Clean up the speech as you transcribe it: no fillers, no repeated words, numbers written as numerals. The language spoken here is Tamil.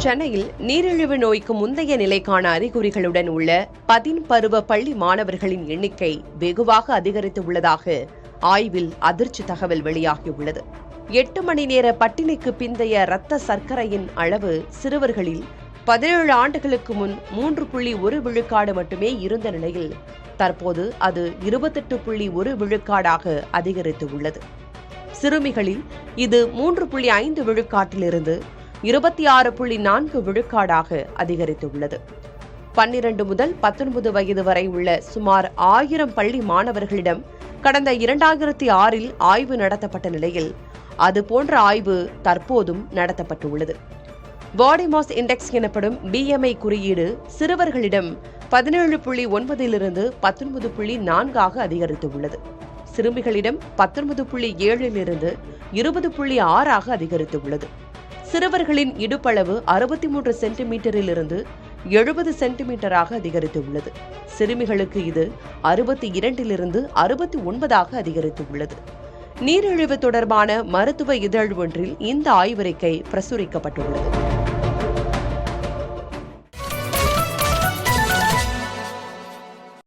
சென்னையில் நீரிழிவு நோய்க்கு முந்தைய நிலைக்கான அறிகுறிகளுடன் உள்ள 10 பருவ பள்ளி மாணவர்களின் எண்ணிக்கை வெகுவாக அதிகரித்து உள்ளதாக ஆய்வில் அதிர்ச்சி தகவல் வெளியாகியுள்ளது. 8 மணி நேர பட்டினிக்கு பிந்தைய இரத்த சர்க்கரையின் அளவு சிறுவர்களில் 17 ஆண்டுகளுக்கு முன் 3.1 விழுக்காடு மட்டுமே இருந்த நிலையில் தற்போது அது 28.1 விழுக்காடாக அதிகரித்து உள்ளது. சிறுமிகளில் இது 3.5 விழுக்காட்டிலிருந்து 26.4 விழுக்காடாக அதிகரித்துள்ளது. 12 முதல் 19 வயது வரை உள்ள சுமார் 1000 பள்ளி மாணவர்களிடம் கடந்த 2006இல் ஆய்வு நடத்தப்பட்ட நிலையில் அதுபோன்ற ஆய்வு தற்போதும் நடத்தப்பட்டுள்ளது. பாடி மாஸ் இண்டெக்ஸ் எனப்படும் BMI குறியீடு சிறுவர்களிடம் 17.9 19.4 அதிகரித்துள்ளது. சிறுமிகளிடம் 19.7 20.6 அதிகரித்துள்ளது. சிறுவர்களின் இடுப்பளவு 63 சென்டிமீட்டரிலிருந்து 70 சென்டிமீட்டராக அதிகரித்துள்ளது. சிறுமிகளுக்கு இது 62 69 அதிகரித்துள்ளது. நீரிழிவு தொடர்பான மருத்துவ இதழ் ஒன்றில் இந்த ஆய்வறிக்கை பிரசுரிக்கப்பட்டுள்ளது.